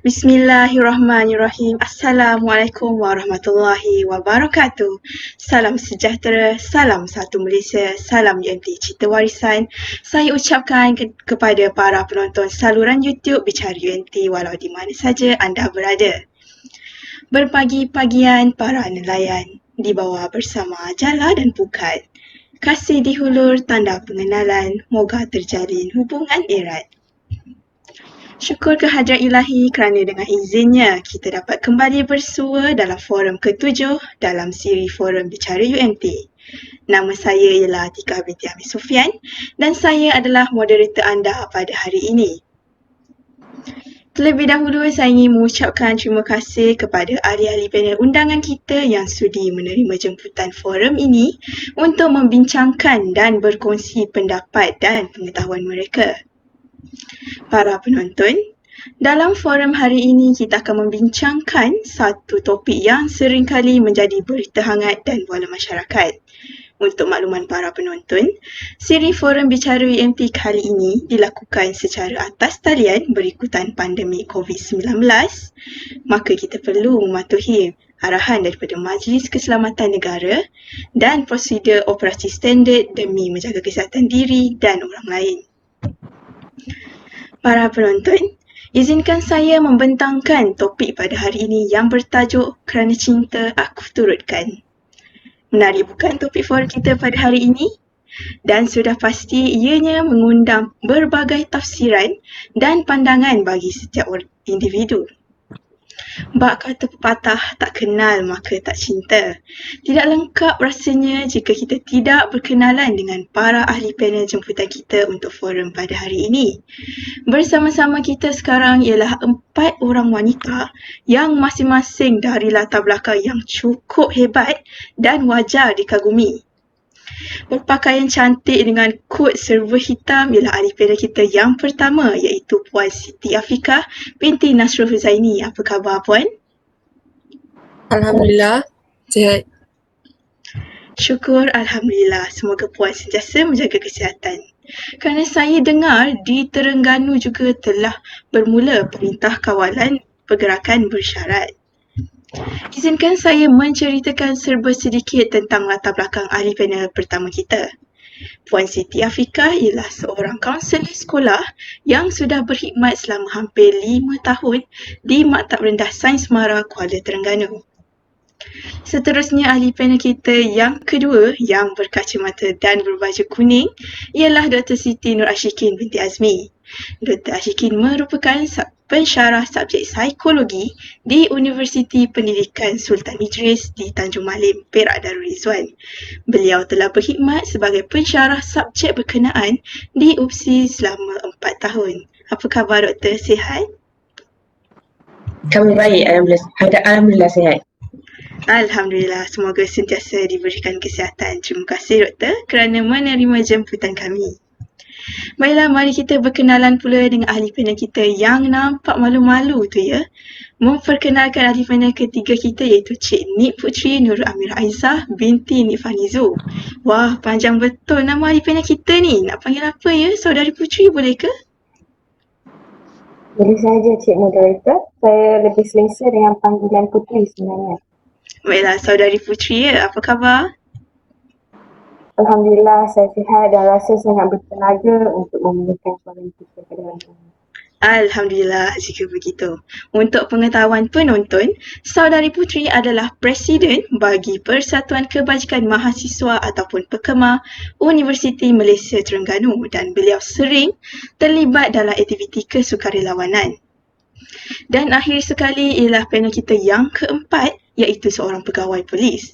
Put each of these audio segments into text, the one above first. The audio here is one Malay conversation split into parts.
Bismillahirrahmanirrahim. Assalamualaikum warahmatullahi wabarakatuh. Salam sejahtera, salam satu Malaysia, salam UMT Cita Warisan. Saya ucapkan kepada para penonton saluran YouTube Bicara UMT walau di mana saja anda berada. Berpagi-pagian para nelayan, dibawa bersama jala dan pukat. Kasih di hulur tanda pengenalan, moga terjalin hubungan erat. Syukur kehadrat ilahi kerana dengan izinnya kita dapat kembali bersua dalam forum ke-7 dalam siri forum Bicara UMT. Nama saya ialah Tika binti Amir Sufian dan saya adalah moderator anda pada hari ini. Terlebih dahulu saya ingin mengucapkan terima kasih kepada ahli-ahli panel undangan kita yang sudi menerima jemputan forum ini untuk membincangkan dan berkongsi pendapat dan pengetahuan mereka. Para penonton, dalam forum hari ini kita akan membincangkan satu topik yang seringkali menjadi berita hangat dan bola masyarakat. Untuk makluman para penonton, siri forum Bicara UMT kali ini dilakukan secara atas talian berikutan pandemik COVID-19, maka kita perlu mematuhi arahan daripada Majlis Keselamatan Negara dan prosedur operasi standard demi menjaga kesihatan diri dan orang lain. Para penonton, izinkan saya membentangkan topik pada hari ini yang bertajuk Kerana Cinta Aku Turutkan. Menarik bukan topik forum kita pada hari ini? Dan sudah pasti ianya mengundang berbagai tafsiran dan pandangan bagi setiap individu. Bak kata pepatah, tak kenal maka tak cinta. Tidak lengkap rasanya jika kita tidak berkenalan dengan para ahli panel jemputan kita untuk forum pada hari ini. Bersama-sama kita sekarang ialah 4 orang wanita yang masing-masing dari latar belakang yang cukup hebat dan wajar dikagumi. Berpakaian cantik dengan kod server hitam ialah ahli panel kita yang pertama iaitu Puan Siti Afiqah binti Nasrul Huzaini. Apa khabar Puan? Alhamdulillah, sihat. Syukur Alhamdulillah. Semoga Puan sentiasa menjaga kesihatan. Kerana saya dengar di Terengganu juga telah bermula Perintah Kawalan Pergerakan Bersyarat. Izinkan saya menceritakan serba sedikit tentang latar belakang ahli panel pertama kita. Puan Siti Afiqah ialah seorang kaunselor sekolah yang sudah berkhidmat selama hampir 5 tahun di Maktab Rendah Sains Mara, Kuala Terengganu. Seterusnya ahli panel kita yang kedua yang berkacamata dan berbaju kuning ialah Dr. Siti Nur Ashikin binti Azmi. Dr. Ashikin merupakan pensyarah subjek psikologi di Universiti Pendidikan Sultan Idris di Tanjung Malim, Perak Darul Rizwan. Beliau telah berkhidmat sebagai pensyarah subjek berkenaan di UPSI selama 4 tahun. Apa khabar Doktor? Sihat? Kami baik, Alhamdulillah sihat. Alhamdulillah, semoga sentiasa diberikan kesihatan. Terima kasih Doktor kerana menerima jemputan kami. Baiklah, mari kita berkenalan pula dengan ahli panel kita yang nampak malu-malu tu ya. Memperkenalkan ahli panel ketiga kita iaitu Cik Nik Putri Nurul Amirah Aizah binti Nik Fanizu. Wah, panjang betul nama ahli panel kita ni. Nak panggil apa ya? Saudari Putri boleh ke? Boleh saja Cik Moderator, saya lebih selesa dengan panggilan Putri sebenarnya. Baiklah, Saudari Putri ya. Apa khabar? Alhamdulillah saya sihat dan rasa sangat bertenaga untuk memulakan forum kita pada hari ini. Alhamdulillah jika begitu. Untuk pengetahuan penonton, Saudari Putri adalah Presiden bagi Persatuan Kebajikan Mahasiswa ataupun PEKMA Universiti Malaysia Terengganu dan beliau sering terlibat dalam aktiviti kesukarelawanan. Dan akhir sekali ialah panel kita yang keempat iaitu seorang pegawai polis.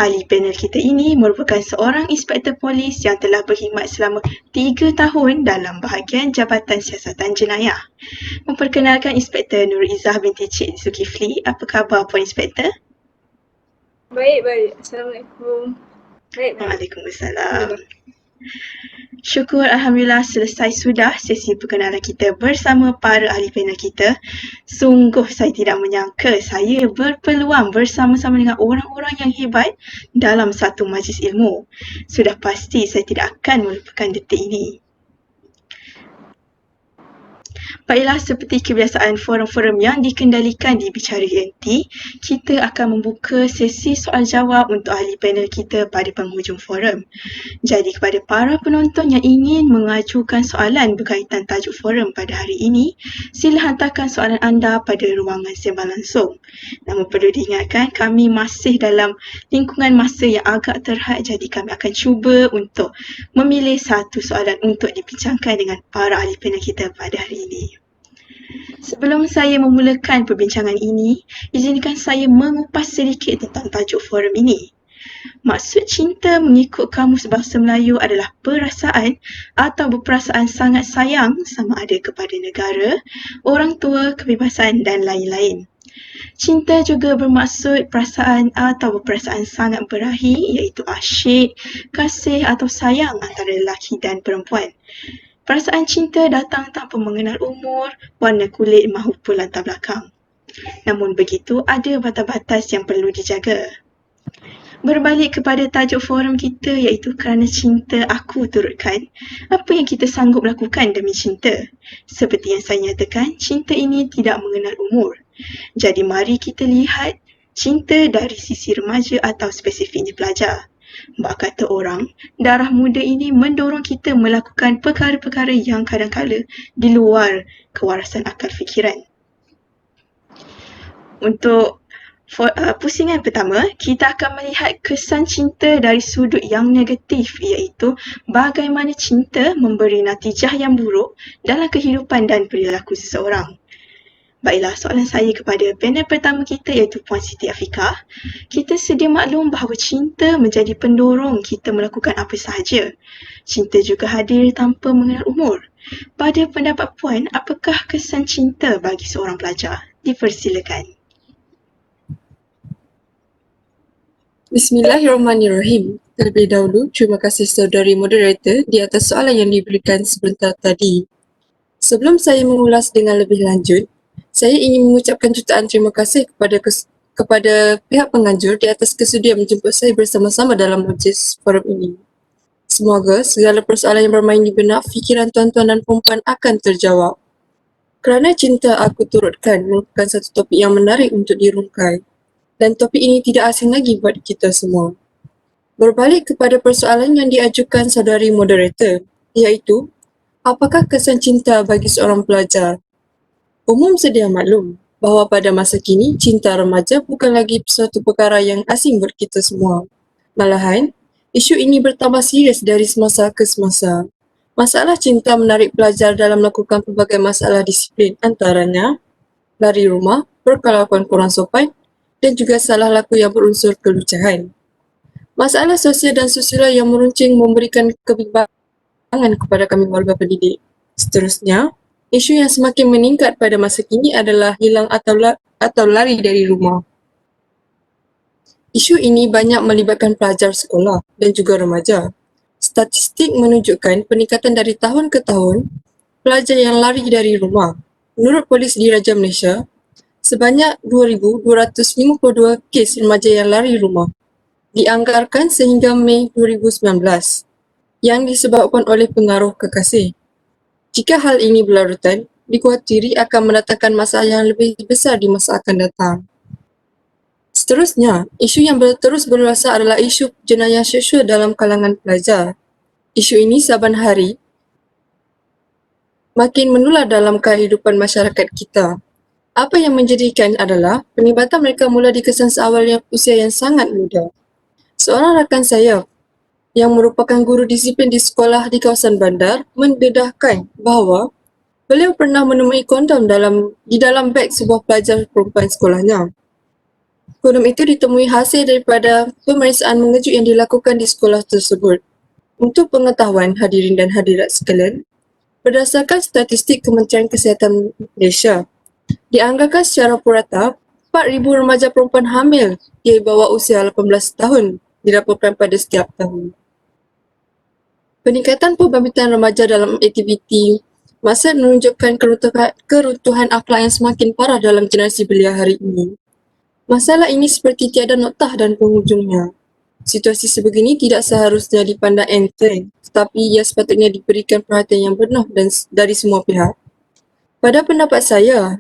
Ahli panel kita ini merupakan seorang inspektor polis yang telah berkhidmat selama 3 tahun dalam bahagian Jabatan Siasatan Jenayah. Memperkenalkan Inspektor Nur Izzah binti Cik Zulkifli. Apa khabar Puan Inspektor? Baik. Assalamualaikum. Baik. Waalaikumsalam. Syukur Alhamdulillah selesai sudah sesi perkenalan kita bersama para ahli panel kita. Sungguh saya tidak menyangka saya berpeluang bersama-sama dengan orang-orang yang hebat dalam satu majlis ilmu. Sudah pasti saya tidak akan melupakan detik ini. Baiklah, seperti kebiasaan forum-forum yang dikendalikan di Bicara UMT, kita akan membuka sesi soal jawab untuk ahli panel kita pada penghujung forum. Jadi kepada para penonton yang ingin mengajukan soalan berkaitan tajuk forum pada hari ini, sila hantarkan soalan anda pada ruangan sembang langsung. Namun perlu diingatkan, kami masih dalam lingkungan masa yang agak terhad, jadi kami akan cuba untuk memilih satu soalan untuk dibincangkan dengan para ahli panel kita pada hari ini. Sebelum saya memulakan perbincangan ini, izinkan saya mengupas sedikit tentang tajuk forum ini. Maksud cinta mengikut Kamus Bahasa Melayu adalah perasaan atau berperasaan sangat sayang sama ada kepada negara, orang tua, kebebasan dan lain-lain. Cinta juga bermaksud perasaan atau berperasaan sangat berahi iaitu asyik, kasih atau sayang antara lelaki dan perempuan. Perasaan cinta datang tanpa mengenal umur, warna kulit maupun latar belakang. Namun begitu, ada batas-batas yang perlu dijaga. Berbalik kepada tajuk forum kita iaitu kerana cinta aku turutkan, apa yang kita sanggup lakukan demi cinta? Seperti yang saya nyatakan, cinta ini tidak mengenal umur. Jadi mari kita lihat cinta dari sisi remaja atau spesifiknya pelajar. Bak kata orang, darah muda ini mendorong kita melakukan perkara-perkara yang kadang-kala di luar kewarasan akal fikiran. Untuk pusingan pertama, kita akan melihat kesan cinta dari sudut yang negatif iaitu bagaimana cinta memberi natijah yang buruk dalam kehidupan dan perilaku seseorang. Baiklah, soalan saya kepada panel pertama kita iaitu Puan Siti Afiqah. Kita sedia maklum bahawa cinta menjadi pendorong kita melakukan apa sahaja. Cinta juga hadir tanpa mengenal umur. Pada pendapat Puan, apakah kesan cinta bagi seorang pelajar? Dipersilakan. Bismillahirrahmanirrahim. Terlebih dahulu, terima kasih saudari moderator di atas soalan yang diberikan sebentar tadi. Sebelum saya mengulas dengan lebih lanjut, saya ingin mengucapkan jutaan terima kasih kepada pihak penganjur di atas kesudian menjemput saya bersama-sama dalam majlis forum ini. Semoga segala persoalan yang bermain di benak fikiran tuan-tuan dan perempuan akan terjawab. Kerana cinta aku turutkan merupakan satu topik yang menarik untuk dirungkai. Dan topik ini tidak asing lagi buat kita semua. Berbalik kepada persoalan yang diajukan saudari moderator, iaitu apakah kesan cinta bagi seorang pelajar? Umum sedia maklum bahawa pada masa kini cinta remaja bukan lagi suatu perkara yang asing buat kita semua. Malahan, isu ini bertambah serius dari semasa ke semasa. Masalah cinta menarik pelajar dalam melakukan pelbagai masalah disiplin, antaranya lari rumah, perkelakuan kurang sopan dan juga salah laku yang berunsur kelucahan. Masalah sosial dan sosial yang meruncing memberikan kebimbangan kepada kami warga pendidik. Seterusnya, isu yang semakin meningkat pada masa kini adalah hilang atau lari dari rumah. Isu ini banyak melibatkan pelajar sekolah dan juga remaja. Statistik menunjukkan peningkatan dari tahun ke tahun pelajar yang lari dari rumah. Menurut Polis Diraja Malaysia, sebanyak 2,252 kes remaja yang lari rumah dianggarkan sehingga Mei 2019 yang disebabkan oleh pengaruh kekasih. Jika hal ini berlarutan, dikhawatiri akan mendatangkan masalah yang lebih besar di masa akan datang. Seterusnya, isu yang terus berluasa adalah isu jenayah seksual dalam kalangan pelajar. Isu ini saban hari makin menular dalam kehidupan masyarakat kita. Apa yang menjadikan adalah penglibatan mereka mula dikesan seawal usia yang sangat muda. Seorang rakan saya yang merupakan guru disiplin di sekolah di kawasan bandar mendedahkan bahawa beliau pernah menemui kondom di dalam beg sebuah pelajar perempuan sekolahnya. Kondom itu ditemui hasil daripada pemeriksaan mengejut yang dilakukan di sekolah tersebut. Untuk pengetahuan hadirin dan hadirat sekalian, berdasarkan statistik Kementerian Kesihatan Malaysia, dianggarkan secara purata 4,000 remaja perempuan hamil di bawah usia 18 tahun dilaporkan pada setiap tahun. Peningkatan pembangkitan remaja dalam aktiviti masa menunjukkan keruntuhan akhlak yang semakin parah dalam generasi belia hari ini. Masalah ini seperti tiada noktah dan penghujungnya. Situasi sebegini tidak seharusnya dipandang enteng, tetapi ia sepatutnya diberikan perhatian yang benar dan dari semua pihak. Pada pendapat saya,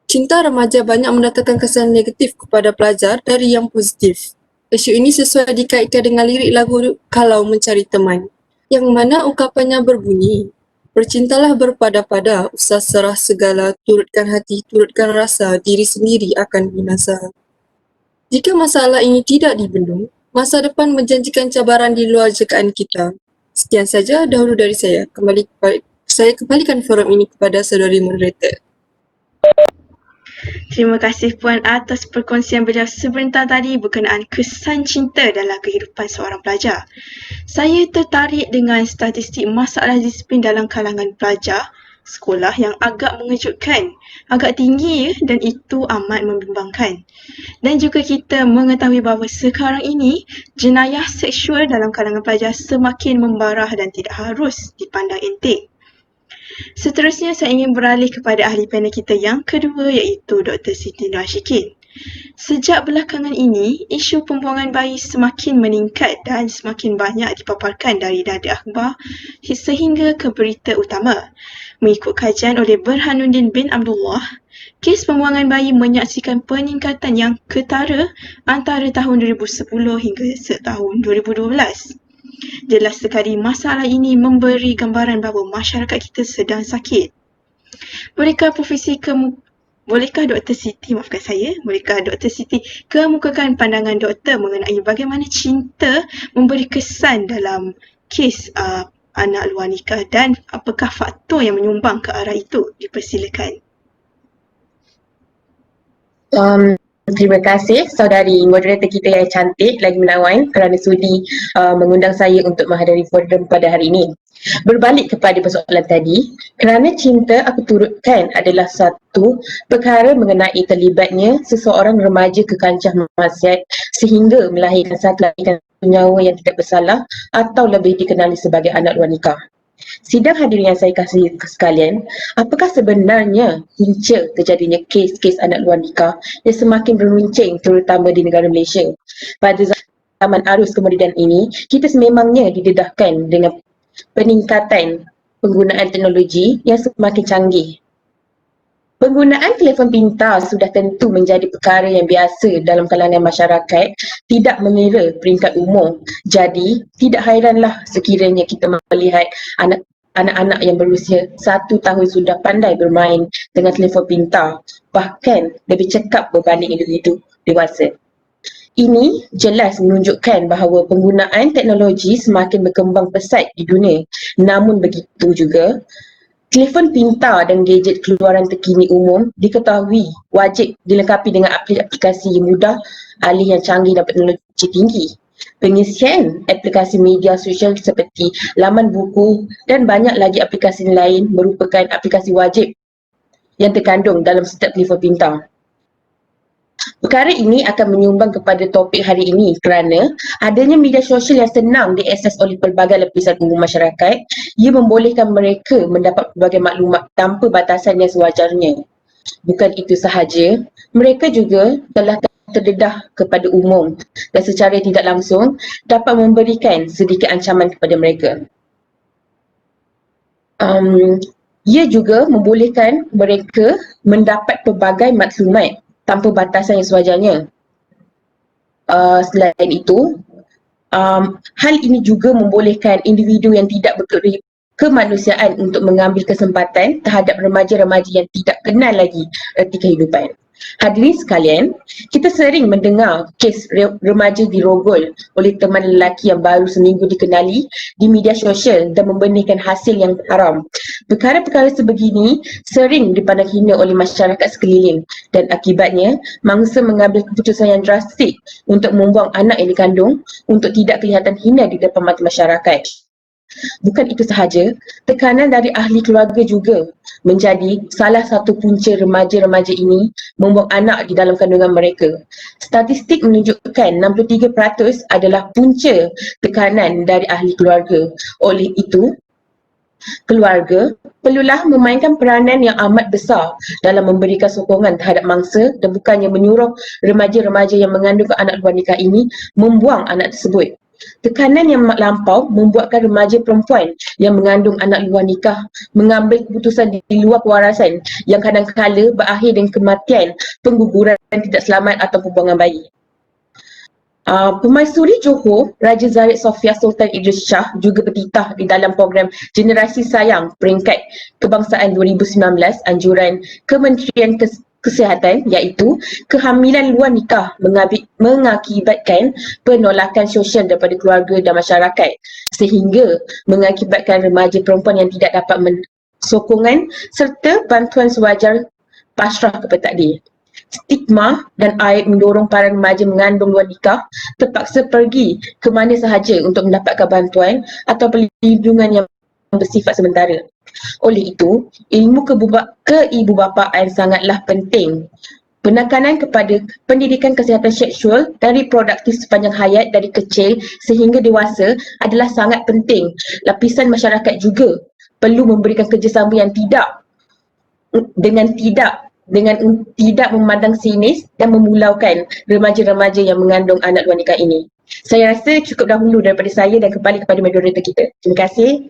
cinta remaja banyak mendatangkan kesan negatif kepada pelajar dari yang positif. Isu ini sesuai dikaitkan dengan lirik lagu Kalau Mencari Teman, yang mana ungkapannya berbunyi, bercintalah berpada-pada, usah serah segala, turutkan hati, turutkan rasa, diri sendiri akan binasa. Jika masalah ini tidak dibendung, masa depan menjanjikan cabaran di luar jekaan kita. Sekian saja dahulu dari saya. Saya kembalikan forum ini kepada saudari moderator. Terima kasih Puan atas perkongsian beliau sebentar tadi berkenaan kesan cinta dalam kehidupan seorang pelajar. Saya tertarik dengan statistik masalah disiplin dalam kalangan pelajar sekolah yang agak mengejutkan, agak tinggi dan itu amat membimbangkan. Dan juga kita mengetahui bahawa sekarang ini jenayah seksual dalam kalangan pelajar semakin membarah dan tidak harus dipandang enteng. Seterusnya saya ingin beralih kepada ahli panel kita yang kedua iaitu Dr. Siti Nur Ashikin. Sejak belakangan ini, isu pembuangan bayi semakin meningkat dan semakin banyak dipaparkan dari dada akhbar sehingga ke berita utama. Mengikut kajian oleh Burhanuddin bin Abdullah, kes pembuangan bayi menyaksikan peningkatan yang ketara antara tahun 2010 hingga tahun 2012. Jelas sekali masalah ini memberi gambaran bahawa masyarakat kita sedang sakit. Bolehkah Dr. Siti, bolehkah Dr. Siti kemukakan pandangan doktor mengenai bagaimana cinta memberi kesan dalam kes anak luar nikah dan apakah faktor yang menyumbang ke arah itu? Dipersilakan. Terima kasih saudari moderator kita yang cantik lagi menawan kerana sudi mengundang saya untuk menghadiri forum pada hari ini. Berbalik kepada persoalan tadi, kerana cinta aku turutkan adalah satu perkara mengenai terlibatnya seseorang remaja ke kancah maksiat sehingga melahirkan satu nyawa yang tidak bersalah atau lebih dikenali sebagai anak luar nikah. Sidang hadirin yang saya kasih sekalian, apakah sebenarnya punca terjadinya kes-kes anak luar nikah yang semakin beruncing terutama di negara Malaysia? Pada zaman arus kemudian ini, kita sememangnya didedahkan dengan peningkatan penggunaan teknologi yang semakin canggih. Penggunaan telefon pintar sudah tentu menjadi perkara yang biasa dalam kalangan masyarakat, tidak mengira peringkat umur. Jadi, tidak hairanlah sekiranya kita melihat anak-anak yang berusia 1 tahun sudah pandai bermain dengan telefon pintar, bahkan lebih cekap berbanding individu dewasa. Ini jelas menunjukkan bahawa penggunaan teknologi semakin berkembang pesat di dunia. Namun begitu juga, telefon pintar dan gadget keluaran terkini umum diketahui wajib dilengkapi dengan aplikasi yang mudah, alih yang canggih dan teknologi tinggi. Pengisian aplikasi media sosial seperti laman buku dan banyak lagi aplikasi lain merupakan aplikasi wajib yang terkandung dalam setiap telefon pintar. Perkara ini akan menyumbang kepada topik hari ini kerana adanya media sosial yang senang diakses oleh pelbagai lapisan umum masyarakat, ia membolehkan mereka mendapat pelbagai maklumat tanpa batasan yang sewajarnya. Bukan itu sahaja, mereka juga telah terdedah kepada umum dan secara tidak langsung dapat memberikan sedikit ancaman kepada mereka. Ia juga membolehkan mereka mendapat pelbagai maklumat tanpa batasan yang sewajarnya. Selain itu, hal ini juga membolehkan individu yang tidak berkemanusiaan untuk mengambil kesempatan terhadap remaja-remaja yang tidak kenal lagi erti kehidupan. Hadirin sekalian, kita sering mendengar kes remaja dirogol oleh teman lelaki yang baru seminggu dikenali di media sosial dan membenihkan hasil yang haram. Perkara-perkara sebegini sering dipandang hina oleh masyarakat sekeliling dan akibatnya mangsa mengambil keputusan yang drastik untuk membuang anak yang dikandung untuk tidak kelihatan hina di depan mata masyarakat. Bukan itu sahaja, tekanan dari ahli keluarga juga menjadi salah satu punca remaja-remaja ini membuang anak di dalam kandungan mereka. Statistik menunjukkan 63% adalah punca tekanan dari ahli keluarga. Oleh itu, keluarga perlulah memainkan peranan yang amat besar dalam memberikan sokongan terhadap mangsa dan bukannya menyuruh remaja-remaja yang mengandung anak luar nikah ini membuang anak tersebut. Tekanan yang lampau membuatkan remaja perempuan yang mengandung anak luar nikah mengambil keputusan di luar kewarasan yang kadang-kala berakhir dengan kematian, pengguguran tidak selamat atau pembuangan bayi. Permaisuri Johor, Raja Zahid Sofia Sultan Idris Shah juga bertitah di dalam program Generasi Sayang Peringkat Kebangsaan 2019 anjuran Kementerian Kesihatan iaitu kehamilan luar nikah mengakibatkan penolakan sosial daripada keluarga dan masyarakat sehingga mengakibatkan remaja perempuan yang tidak dapat sokongan serta bantuan sewajar pasrah kepada takdir. Stigma dan aib mendorong para remaja mengandung luar nikah terpaksa pergi ke mana sahaja untuk mendapatkan bantuan atau perlindungan yang bersifat sementara. Oleh itu, ilmu keibubapaan sangatlah penting. Penekanan kepada pendidikan kesihatan seksual dan reproduktif sepanjang hayat dari kecil sehingga dewasa adalah sangat penting. Lapisan masyarakat juga perlu memberikan kerjasama yang tidak memandang sinis dan memulaukan remaja-remaja yang mengandung anak luar nikah ini. Saya rasa cukup dahulu daripada saya dan kembali kepada moderator kita. Terima kasih.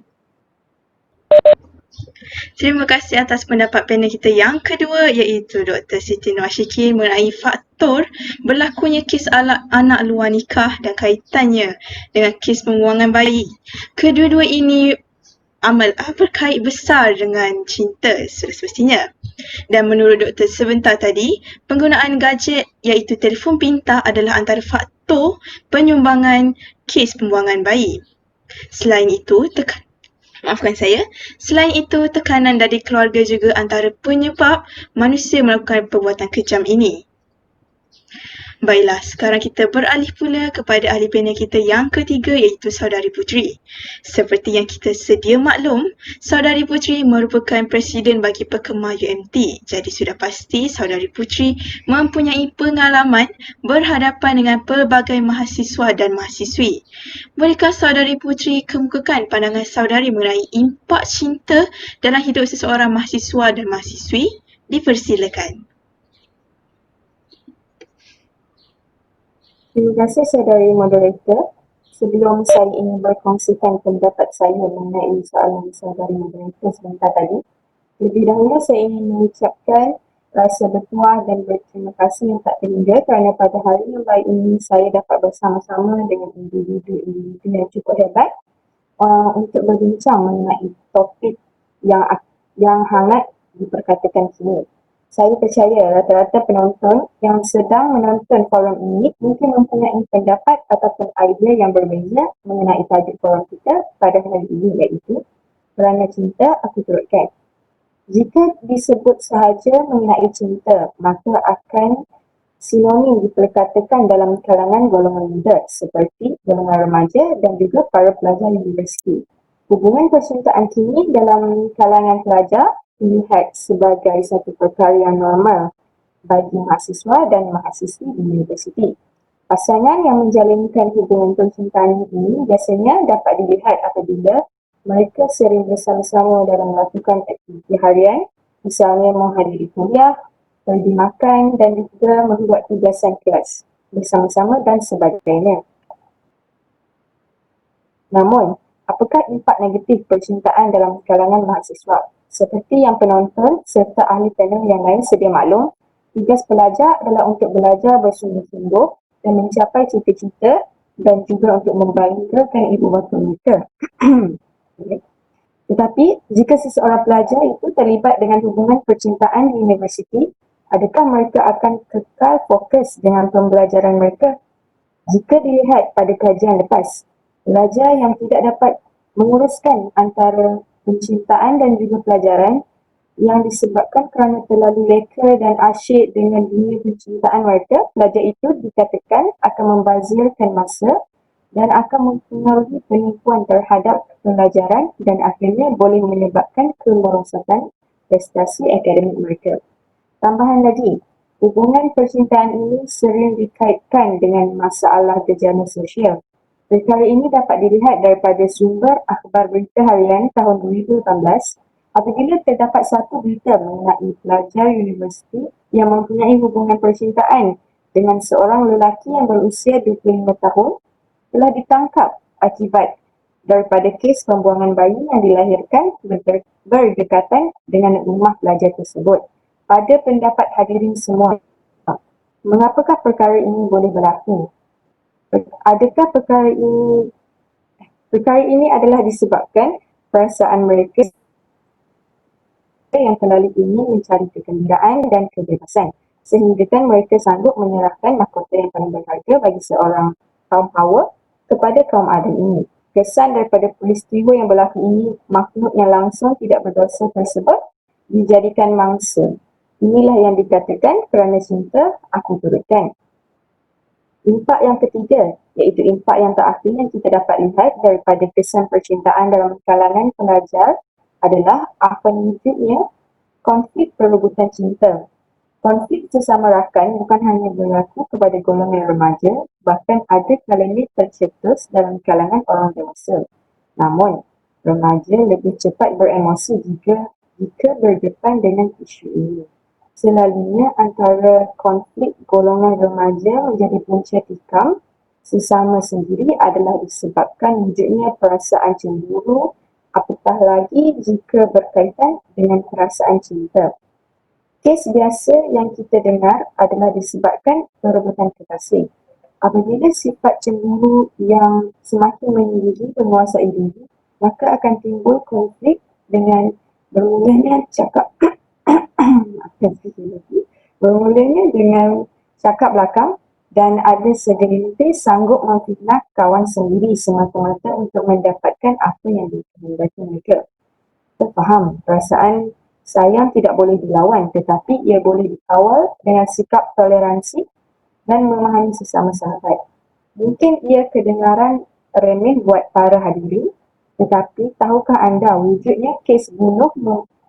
Terima kasih atas pendapat panel kita yang kedua iaitu Dr. Siti Nur Ashiki mengenai faktor berlakunya kes anak luar nikah dan kaitannya dengan kes pembuangan bayi. Kedua-dua ini berkait besar dengan cinta semestinya. Dan menurut doktor sebentar tadi, penggunaan gadget iaitu telefon pintar adalah antara faktor penyumbangan kes pembuangan bayi. Selain itu, tekanan dari keluarga juga antara penyebab manusia melakukan perbuatan kejam ini. Baiklah, sekarang kita beralih pula kepada ahli panel kita yang ketiga iaitu Saudari Puteri. Seperti yang kita sedia maklum, Saudari Puteri merupakan Presiden bagi Perkemar UMT. Jadi sudah pasti Saudari Puteri mempunyai pengalaman berhadapan dengan pelbagai mahasiswa dan mahasiswi. Bolehkah Saudari Puteri kemukakan pandangan saudari mengenai impak cinta dalam hidup seseorang mahasiswa dan mahasiswi? Dipersilakan. Terima kasih saudari moderator. Sebelum saya ingin berkongsikan pendapat saya mengenai soalan saudari moderator sebentar tadi, lebih dahulu saya ingin mengucapkan rasa bertuah dan berterima kasih yang tak terhingga kerana pada hari yang baik ini saya dapat bersama-sama dengan individu-individu yang cukup hebat untuk berbincang mengenai topik yang hangat diperkatakan kini. Saya percaya rata-rata penonton yang sedang menonton forum ini mungkin mempunyai pendapat ataupun idea yang berbeza mengenai tajuk forum kita pada hari ini iaitu Kerana Cinta Aku Turutkan. Jika disebut sahaja mengenai cinta, maka akan sinonim diperkatakan dalam kalangan golongan muda seperti golongan remaja dan juga para pelajar universiti. Hubungan percintaan kini dalam kalangan pelajar dilihat sebagai satu perkara yang normal bagi mahasiswa dan mahasiswi di universiti. Pasangan yang menjalinkan hubungan percintaan ini biasanya dapat dilihat apabila mereka sering bersama-sama dalam melakukan aktiviti harian, misalnya menghadiri kuliah, pergi makan dan juga membuat tugasan kelas bersama-sama dan sebagainya. Namun, apakah impak negatif percintaan dalam kalangan mahasiswa? Seperti yang penonton serta ahli panel yang lain sedia maklum, tugas pelajar adalah untuk belajar bersungguh-sungguh dan mencapai cita-cita dan juga untuk membanggakan ibu bapa mereka. Tetapi, jika seseorang pelajar itu terlibat dengan hubungan percintaan di universiti, adakah mereka akan kekal fokus dengan pembelajaran mereka? Jika dilihat pada kajian lepas, pelajar yang tidak dapat menguruskan antara percintaan dan juga pelajaran yang disebabkan kerana terlalu leka dan asyik dengan dunia percintaan mereka, pelajar itu dikatakan akan membazirkan masa dan akan mempengaruhi penipuan terhadap pelajaran dan akhirnya boleh menyebabkan kemerosakan prestasi akademik mereka. Tambahan lagi, hubungan percintaan ini sering dikaitkan dengan masalah gejala sosial. Perkara ini dapat dilihat daripada sumber akhbar berita harian tahun 2018 apabila terdapat satu berita mengenai pelajar universiti yang mempunyai hubungan percintaan dengan seorang lelaki yang berusia 25 tahun telah ditangkap akibat daripada kes pembuangan bayi yang dilahirkan berdekatan dengan rumah pelajar tersebut. Pada pendapat hadirin semua, mengapakah perkara ini boleh berlaku? Adakah perkara ini adalah disebabkan perasaan mereka yang terlalu ingin mencari kegembiraan dan kebebasan, sehinggakan mereka sanggup menyerahkan mahkota yang paling berharga bagi seorang kaum Hawa kepada kaum Adam ini. Kesan daripada peristiwa yang berlaku ini, makhluk yang langsung tidak berdosa tersebut dijadikan mangsa. Inilah yang dikatakan kerana cinta aku turutkan. Impak yang ketiga, iaitu impak yang terakhir yang kita dapat lihat daripada kesan percintaan dalam kalangan pelajar adalah akan wujudnya konflik perebutan cinta. Konflik sesama rakan bukan hanya berlaku kepada golongan remaja, bahkan ada kalanya tercetus dalam kalangan orang dewasa. Namun, remaja lebih cepat beremosi jika berdepan dengan isu ini. Selalunya antara konflik golongan remaja menjadi punca tikam sesama sendiri adalah disebabkan wujudnya perasaan cemburu, apatah lagi jika berkaitan dengan perasaan cinta. Kes biasa yang kita dengar adalah disebabkan perebutan kekasih. Apabila sifat cemburu yang semakin meninggi menguasai diri, maka akan timbul konflik dengan bermulanya dengan cakap belakang dan ada segelintir sanggup memfitnah kawan sendiri semata-mata untuk mendapatkan apa yang dikehendaki mereka. Kita faham, perasaan sayang tidak boleh dilawan, tetapi ia boleh dikawal dengan sikap toleransi dan memahami sesama sahabat. Mungkin ia kedengaran remeh buat para hadirin, tetapi tahukah anda wujudnya kes bunuh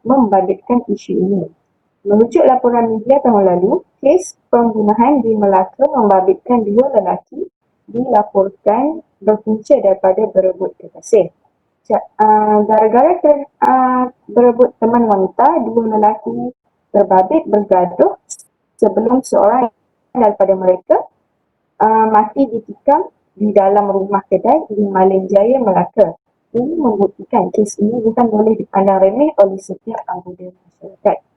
membabitkan isu ini? Merujuk laporan media tahun lalu, kes pembunuhan di Melaka membabitkan 2 lelaki dilaporkan berpunca daripada berebut kekasih. Gara-gara berebut teman wanita, 2 lelaki terbabit bergaduh sebelum seorang daripada mereka mati ditikam di dalam rumah kedai di Malin Jaya, Melaka. Ini membuktikan kes ini bukan boleh dipandang remeh oleh setiap anggota masyarakat.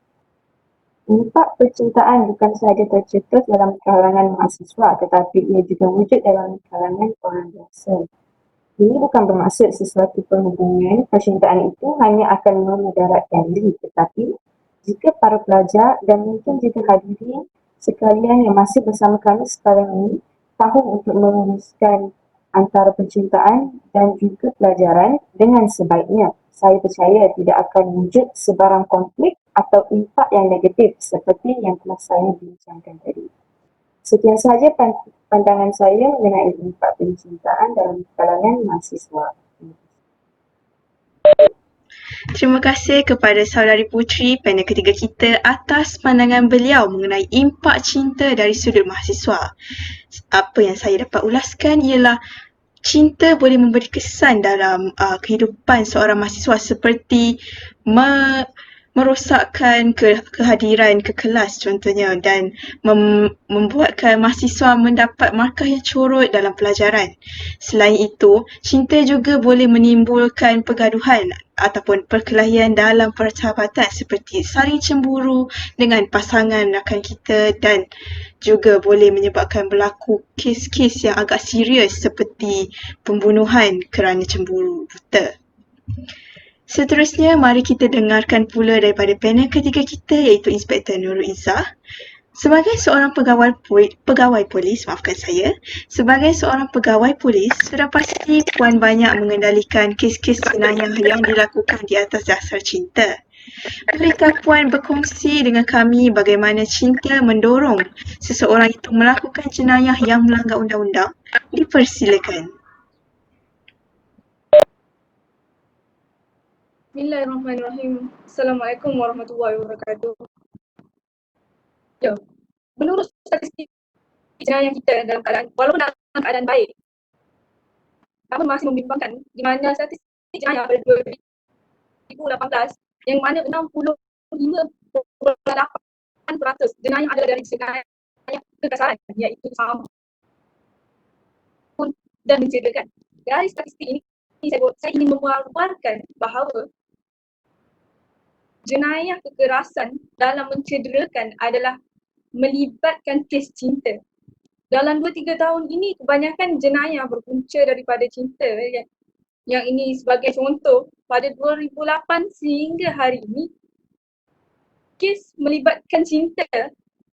Impak percintaan bukan sahaja tercetus dalam kalangan mahasiswa, tetapi ia juga wujud dalam kalangan orang biasa. Ini bukan bermaksud sesuatu perhubungan percintaan itu hanya akan memudaratkan diri, tetapi jika para pelajar dan mungkin juga hadirin sekalian yang masih bersama kami sekarang ini tahu untuk meluruskan antara percintaan dan juga pelajaran dengan sebaiknya, saya percaya tidak akan wujud sebarang konflik atau impak yang negatif seperti yang telah saya bincangkan tadi. Sekian sahaja pandangan saya mengenai impak percintaan dalam kalangan mahasiswa. Terima kasih kepada saudari Putri, panel ketiga kita atas pandangan beliau mengenai impak cinta dari sudut mahasiswa. Apa yang saya dapat ulaskan ialah cinta boleh memberi kesan dalam kehidupan seorang mahasiswa seperti merosakkan kehadiran ke kelas contohnya dan membuatkan mahasiswa mendapat markah yang corot dalam pelajaran. Selain itu, cinta juga boleh menimbulkan pergaduhan ataupun perkelahian dalam persahabatan seperti saling cemburu dengan pasangan rakan kita dan juga boleh menyebabkan berlaku kes-kes yang agak serius seperti pembunuhan kerana cemburu buta. Seterusnya, mari kita dengarkan pula daripada panel ketiga kita iaitu Inspektor Nurul Izzah. Sebagai seorang pegawai polis, sebagai seorang pegawai polis, sudah pasti Puan banyak mengendalikan kes-kes jenayah yang dilakukan di atas dasar cinta. Bolehkah Puan berkongsi dengan kami bagaimana cinta mendorong seseorang itu melakukan jenayah yang melanggar undang-undang? Dipersilakan. Bismillahirrahmanirrahim. Assalamualaikum warahmatullahi wabarakatuh. Ya, menurut statistik jenayah kita dalam keadaan, walaupun dalam keadaan baik, namun masih membimbangkan di mana statistik jenayah pada 2018 yang mana 65.8% jenayah adalah dari jenayah kekerasan, iaitu sama. dan mencederakan. Dari statistik ini saya ingin memaparkan bahawa jenayah kekerasan dalam mencederakan adalah melibatkan kes cinta. Dalam 2-3 tahun ini kebanyakan jenayah berpunca daripada cinta. Yang ini sebagai contoh, pada 2008 sehingga hari ini, kes melibatkan cinta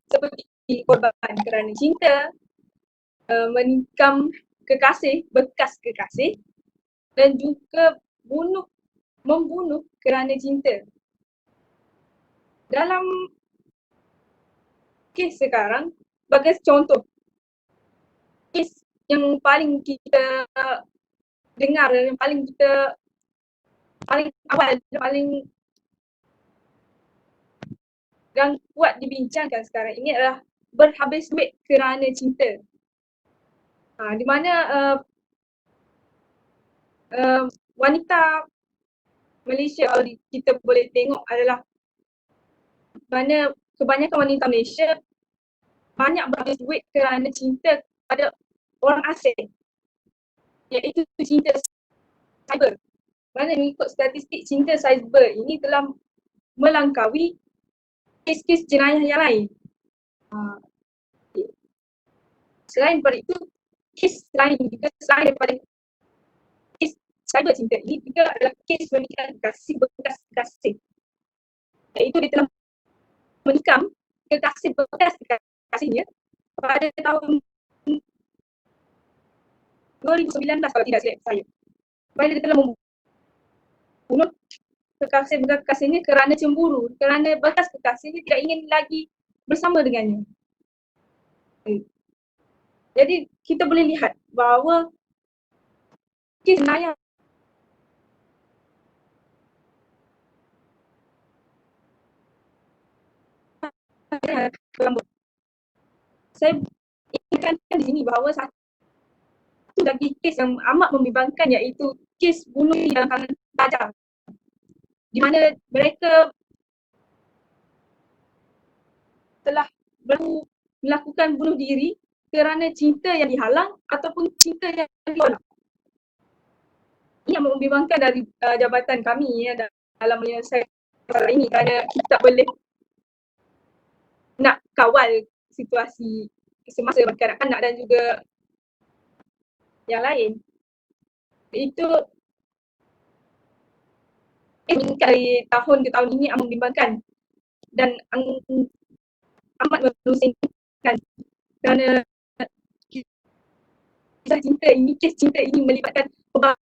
seperti korban kerana cinta, menikam kekasih, bekas kekasih dan juga membunuh kerana cinta. Dalam kes sekarang, sebagai contoh, kes yang paling kita dengar, yang paling awal, yang kuat dibincangkan sekarang ini adalah berhabis duit kerana cinta. Di mana wanita Malaysia, kalau kita boleh tengok, adalah mana kebanyakan wanita Malaysia banyak berhabis duit kerana cinta pada orang asing, iaitu cinta cyber. Mana mengikut statistik, cinta cyber ini telah melangkaui kes-kes jenayah yang lain. Selain daripada itu, kes lain juga selain daripada kes cyber cinta ini juga adalah kes pernikahan kasih bekas kekasih. Iaitu dia telah menikam kekasih bekas kekasihnya pada tahun 2019 kalau tidak silap saya. Bahawa dia telah membunuh kekasih bekas kekasihnya kerana cemburu, kerana bekas kekasihnya tidak ingin lagi bersama dengannya. Jadi kita boleh lihat bahawa kes jenayah saya ingatkan di sini bahawa satu lagi kes yang amat membimbangkan, iaitu kes bunuh diri dalam kalangan pelajar, di mana mereka telah melakukan bunuh diri kerana cinta yang dihalang ataupun cinta yang ditolak. Ini yang membimbangkan dari jabatan kami dalam menyelesaikan masalah ini, kerana kita tak boleh nak kawal situasi semasa kanak-kanak dan juga yang lain. Itu meningkat dari tahun ke tahun ini amat membimbangkan dan amat memusingkan, kerana kisah cinta ini, kes cinta ini melibatkan beberapa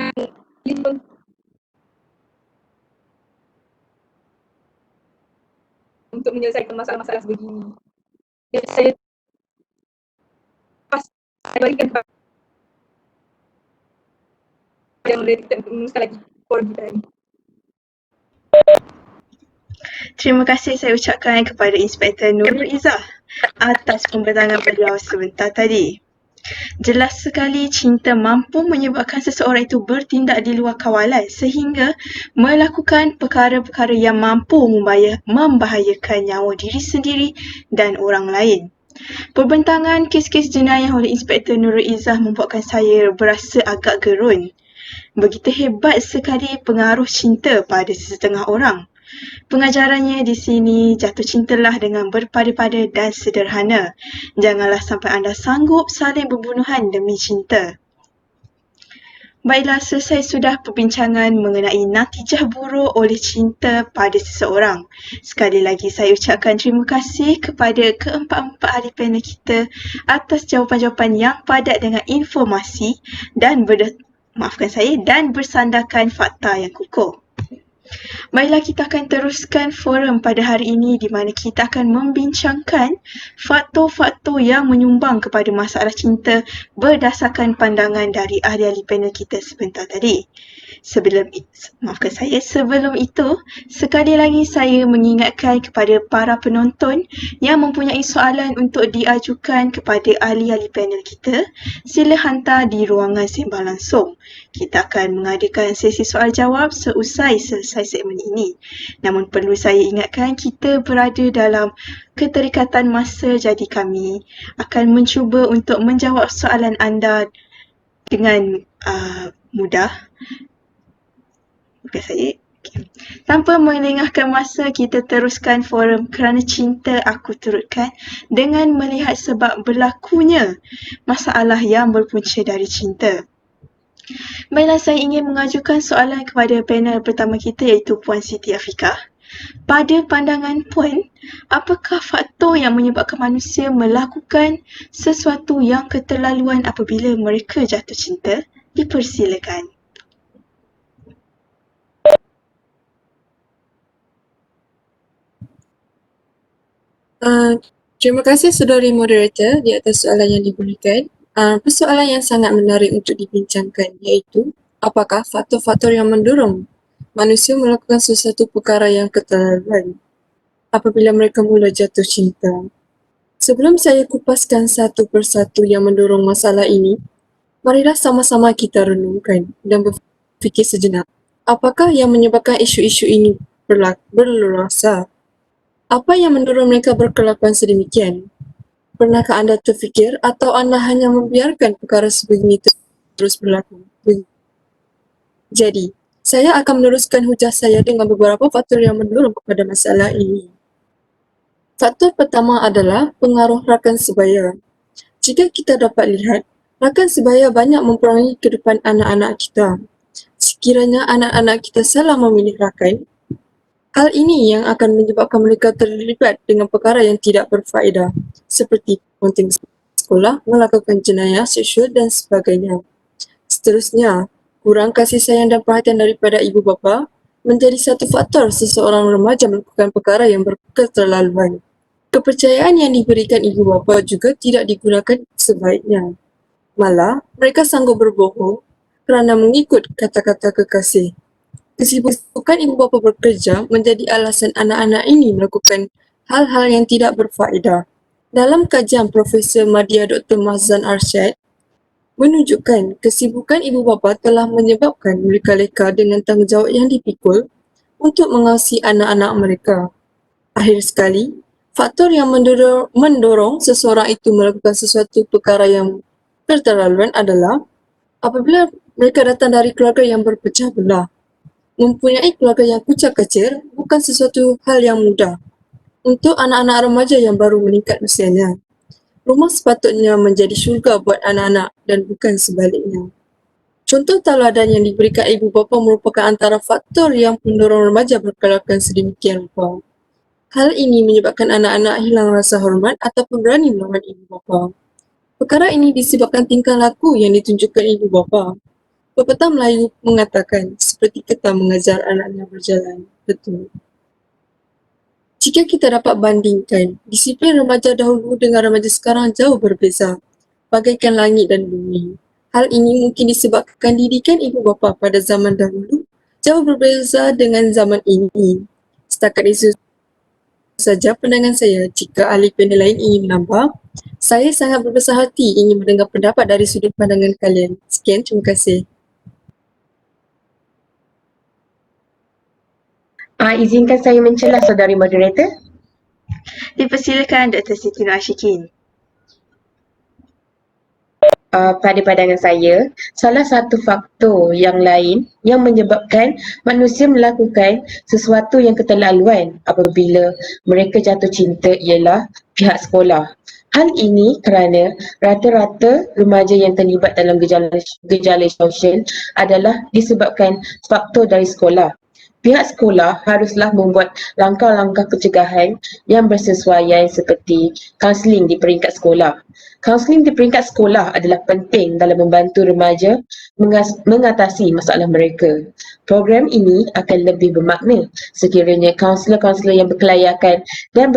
yang untuk menyelesaikan masalah-masalah sebegini. Jadi saya berikan kepada yang related untuk meneruskan lagi forum kita ini. Terima kasih saya ucapkan kepada Inspektor Nurul Izzah atas pembentangan beliau sebentar tadi. Jelas sekali cinta mampu menyebabkan seseorang itu bertindak di luar kawalan sehingga melakukan perkara-perkara yang mampu membahayakan nyawa diri sendiri dan orang lain. Perbentangan kes-kes jenayah oleh Inspektor Nurul Izzah membuatkan saya berasa agak gerun. Begitu hebat sekali pengaruh cinta pada sesetengah orang. Pengajarannya di sini, jatuh cintalah dengan berpada-pada dan sederhana. Janganlah sampai anda sanggup saling berbunuhan demi cinta. Baiklah, selesai sudah perbincangan mengenai natijah buruk oleh cinta pada seseorang. Sekali lagi saya ucapkan terima kasih kepada keempat-empat ahli panel kita atas jawapan-jawapan yang padat dengan informasi dan bersandarkan fakta yang kukuh. Baiklah, kita akan teruskan forum pada hari ini di mana kita akan membincangkan faktor-faktor yang menyumbang kepada masalah cinta berdasarkan pandangan dari ahli-ahli panel kita sebentar tadi. Sebelum itu, sekali lagi saya mengingatkan kepada para penonton yang mempunyai soalan untuk diajukan kepada ahli-ahli panel kita, sila hantar di ruangan sembang langsung. Kita akan mengadakan sesi soal jawab seusai selesai segmen ini. Namun perlu saya ingatkan, kita berada dalam keterikatan masa, jadi kami akan mencuba untuk menjawab soalan anda dengan mudah. Bukan saya. Okay. Tanpa melengahkan masa, kita teruskan forum Kerana Cinta Aku Turutkan dengan melihat sebab berlakunya masalah yang berpunca dari cinta. Baiklah, saya ingin mengajukan soalan kepada panel pertama kita, iaitu Puan Siti Afiqah. Pada pandangan Puan, apakah faktor yang menyebabkan manusia melakukan sesuatu yang keterlaluan apabila mereka jatuh cinta? Dipersilakan. Terima kasih saudari moderator di atas soalan yang diberikan. Persoalan yang sangat menarik untuk dibincangkan, iaitu apakah faktor-faktor yang mendorong manusia melakukan sesuatu perkara yang keterlaluan apabila mereka mula jatuh cinta. Sebelum saya kupaskan satu persatu yang mendorong masalah ini, marilah sama-sama kita renungkan dan berfikir sejenak. Apakah yang menyebabkan isu-isu ini berluasa? Apa yang mendorong mereka berkelakuan sedemikian? Pernahkah anda terfikir atau anda hanya membiarkan perkara sebegini terus berlaku? Jadi, saya akan meneruskan hujah saya dengan beberapa faktor yang mendorong kepada masalah ini. Faktor pertama adalah pengaruh rakan sebaya. Jika kita dapat lihat, rakan sebaya banyak mempengaruhi kehidupan anak-anak kita. Sekiranya anak-anak kita salah memilih rakan, hal ini yang akan menyebabkan mereka terlibat dengan perkara yang tidak berfaedah, seperti konting sekolah, melakukan jenayah seksual dan sebagainya. Seterusnya, kurang kasih sayang dan perhatian daripada ibu bapa menjadi satu faktor seseorang remaja melakukan perkara yang berketerlaluan. Kepercayaan yang diberikan ibu bapa juga tidak digunakan sebaiknya. Malah, mereka sanggup berbohong kerana mengikut kata-kata kekasih. Kesibukan ibu bapa bekerja menjadi alasan anak-anak ini melakukan hal-hal yang tidak berfaedah. Dalam kajian Profesor Madya Dr. Mahzan Arsyad menunjukkan kesibukan ibu bapa telah menyebabkan mereka leka dengan tanggungjawab yang dipikul untuk mengawasi anak-anak mereka. Akhir sekali, faktor yang mendorong seseorang itu melakukan sesuatu perkara yang keterlaluan adalah apabila mereka datang dari keluarga yang berpecah belah. Mempunyai keluarga yang kucak-kacir bukan sesuatu hal yang mudah untuk anak-anak remaja yang baru meningkat usianya. Rumah sepatutnya menjadi syurga buat anak-anak dan bukan sebaliknya. Contoh tauladan yang diberikan ibu bapa merupakan antara faktor yang mendorong remaja berkelakuan sedemikian rupa. Hal ini menyebabkan anak-anak hilang rasa hormat ataupun berani melawan ibu bapa. Perkara ini disebabkan tingkah laku yang ditunjukkan ibu bapa. Pepatah Melayu mengatakan, seperti keta mengajar anaknya berjalan. Betul. Jika kita dapat bandingkan, disiplin remaja dahulu dengan remaja sekarang jauh berbeza, bagaikan langit dan bumi. Hal ini mungkin disebabkan didikan ibu bapa pada zaman dahulu jauh berbeza dengan zaman ini. Setakat itu saja pandangan saya. Jika ahli panel lain ingin menambah, saya sangat berbesar hati ingin mendengar pendapat dari sudut pandangan kalian. Sekian, terima kasih. Izinkan saya mencelah saudari moderator. Dipersilakan Dr. Siti Nur Ashikin. Pada pandangan saya, salah satu faktor yang lain yang menyebabkan manusia melakukan sesuatu yang keterlaluan apabila mereka jatuh cinta ialah pihak sekolah. Hal ini kerana rata-rata remaja yang terlibat dalam gejala sosial adalah disebabkan faktor dari sekolah. Pihak sekolah haruslah membuat langkah-langkah pencegahan yang bersesuaian seperti kaunseling di peringkat sekolah. Kaunseling di peringkat sekolah adalah penting dalam membantu remaja mengatasi masalah mereka. Program ini akan lebih bermakna sekiranya kaunselor-kaunselor yang berkelayakan dan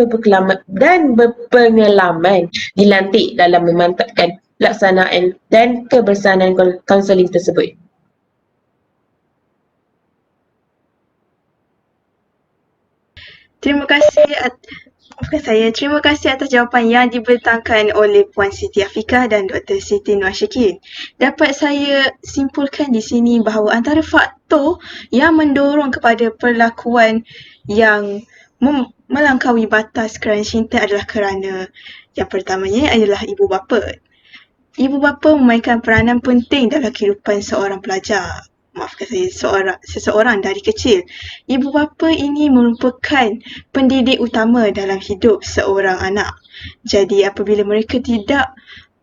berpengalaman dilantik dalam memantapkan pelaksanaan dan kebersamaan kaunseling tersebut. Terima kasih Maafkan saya, terima kasih atas jawapan yang dibentangkan oleh Puan Siti Afiqah dan Dr. Siti Nur Ashikin. Dapat saya simpulkan di sini bahawa antara faktor yang mendorong kepada perlakuan yang melampaui batas kerana cinta adalah kerana yang pertamanya adalah ibu bapa. Ibu bapa memainkan peranan penting dalam kehidupan seorang pelajar. Maafkan saya, seseorang dari kecil. Ibu bapa ini merupakan pendidik utama dalam hidup seorang anak. Jadi apabila mereka tidak